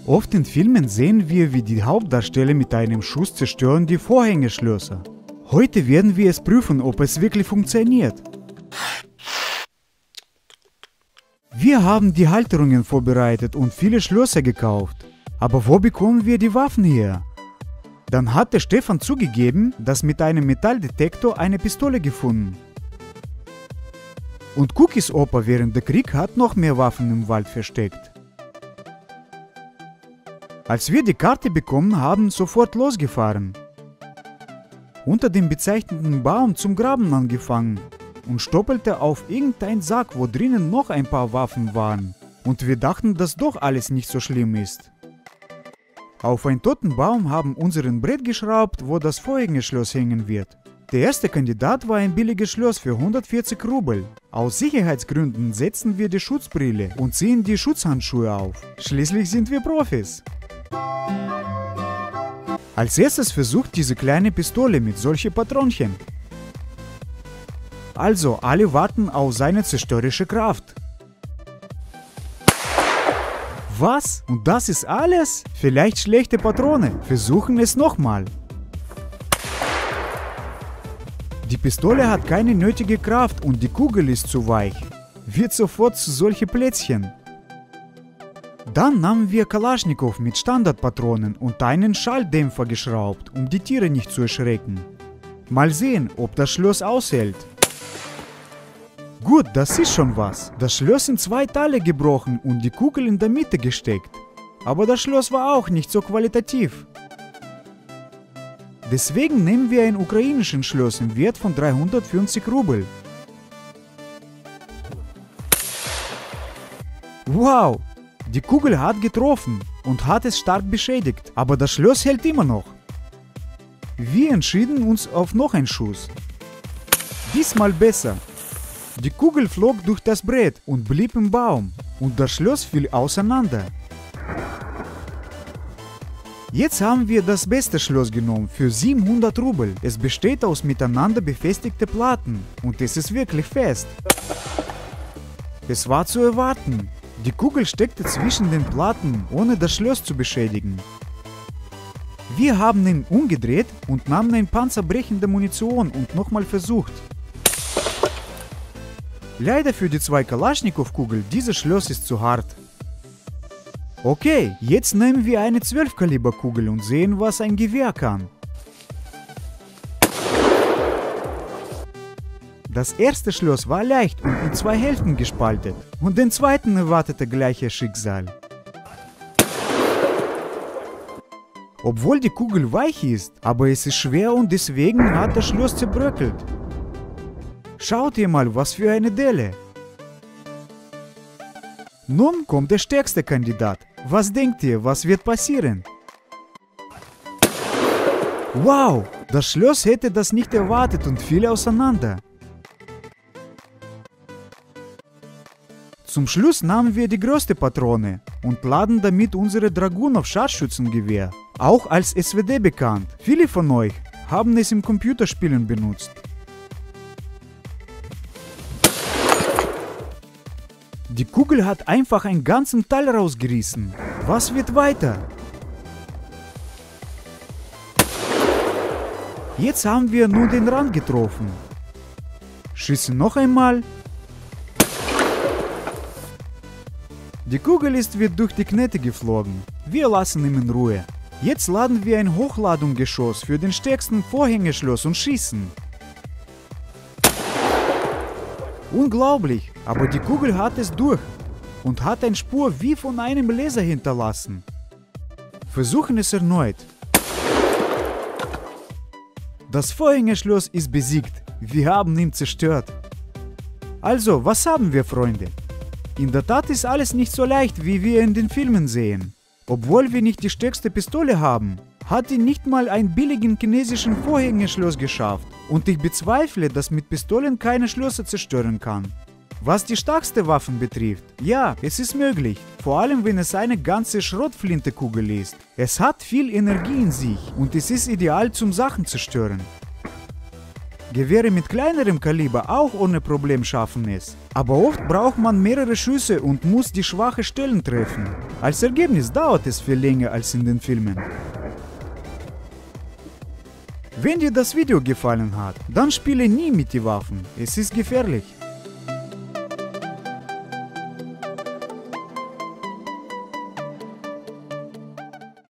Oft in Filmen sehen wir, wie die Hauptdarsteller mit einem Schuss zerstören die Vorhängeschlösser. Heute werden wir es prüfen, ob es wirklich funktioniert. Wir haben die Halterungen vorbereitet und viele Schlösser gekauft. Aber wo bekommen wir die Waffen her? Dann hat der Stefan zugegeben, dass mit einem Metalldetektor eine Pistole gefunden. Und Cookies Opa während der Krieg hat noch mehr Waffen im Wald versteckt. Als wir die Karte bekommen haben, sofort losgefahren. Unter dem bezeichneten Baum zum Graben angefangen und stoppelte auf irgendeinen Sack, wo drinnen noch ein paar Waffen waren. Und wir dachten, dass doch alles nicht so schlimm ist. Auf einen toten Baum haben unseren Brett geschraubt, wo das Vorhängeschloss hängen wird. Der erste Kandidat war ein billiges Schloss für 140 Rubel. Aus Sicherheitsgründen setzen wir die Schutzbrille und ziehen die Schutzhandschuhe auf. Schließlich sind wir Profis. Als erstes versucht diese kleine Pistole mit solchen Patronchen. Also, alle warten auf seine zerstörerische Kraft. Was? Und das ist alles? Vielleicht schlechte Patrone. Versuchen es nochmal. Die Pistole hat keine nötige Kraft und die Kugel ist zu weich. Wird sofort zu solchen Plätzchen. Dann nahmen wir Kalaschnikow mit Standardpatronen und einen Schalldämpfer geschraubt, um die Tiere nicht zu erschrecken. Mal sehen, ob das Schloss aushält. Gut, das ist schon was. Das Schloss in 2 Teile gebrochen und die Kugel in der Mitte gesteckt. Aber das Schloss war auch nicht so qualitativ. Deswegen nehmen wir ein ukrainischen Schloss im Wert von 350 Rubel. Wow! Die Kugel hat getroffen und hat es stark beschädigt, aber das Schloss hält immer noch. Wir entschieden uns auf noch einen Schuss. Diesmal besser. Die Kugel flog durch das Brett und blieb im Baum und das Schloss fiel auseinander. Jetzt haben wir das beste Schloss genommen für 700 Rubel. Es besteht aus miteinander befestigten Platten und es ist wirklich fest. Es war zu erwarten. Die Kugel steckte zwischen den Platten, ohne das Schloss zu beschädigen. Wir haben ihn umgedreht und nahmen eine panzerbrechende Munition und nochmal versucht. Leider für die 2 Kalaschnikow-Kugeln, dieses Schloss ist zu hart. Okay, jetzt nehmen wir eine 12-Kaliber-Kugel und sehen, was ein Gewehr kann. Das erste Schloss war leicht und in 2 Hälften gespaltet und den zweiten erwartete gleiches Schicksal. Obwohl die Kugel weich ist, aber es ist schwer und deswegen hat das Schloss zerbröckelt. Schaut ihr mal, was für eine Delle. Nun kommt der stärkste Kandidat. Was denkt ihr, was wird passieren? Wow, das Schloss hätte das nicht erwartet und fiel auseinander. Zum Schluss nahmen wir die größte Patrone und laden damit unsere Dragunov-Scharfschützengewehr, auch als SWD bekannt. Viele von euch haben es im Computerspielen benutzt. Die Kugel hat einfach einen ganzen Teil rausgerissen. Was wird weiter? Jetzt haben wir nur den Rand getroffen. Schießen noch einmal. Die Kugel wird durch die Knete geflogen. Wir lassen ihn in Ruhe. Jetzt laden wir ein Hochladungsgeschoss für den stärksten Vorhängeschloss und schießen. Unglaublich, aber die Kugel hat es durch und hat eine Spur wie von einem Laser hinterlassen. Versuchen es erneut. Das Vorhängeschloss ist besiegt. Wir haben ihn zerstört. Also, was haben wir, Freunde? In der Tat ist alles nicht so leicht, wie wir in den Filmen sehen. Obwohl wir nicht die stärkste Pistole haben, hat ihn nicht mal einen billigen chinesischen Vorhängeschloss geschafft. Und ich bezweifle, dass mit Pistolen keine Schlösser zerstören kann. Was die stärkste Waffen betrifft, ja, es ist möglich. Vor allem, wenn es eine ganze Schrottflintekugel ist. Es hat viel Energie in sich und es ist ideal zum Sachen zerstören. Gewehre mit kleinerem Kaliber auch ohne Problem schaffen es. Aber oft braucht man mehrere Schüsse und muss die schwachen Stellen treffen. Als Ergebnis dauert es viel länger als in den Filmen. Wenn dir das Video gefallen hat, dann spiele nie mit den Waffen. Es ist gefährlich.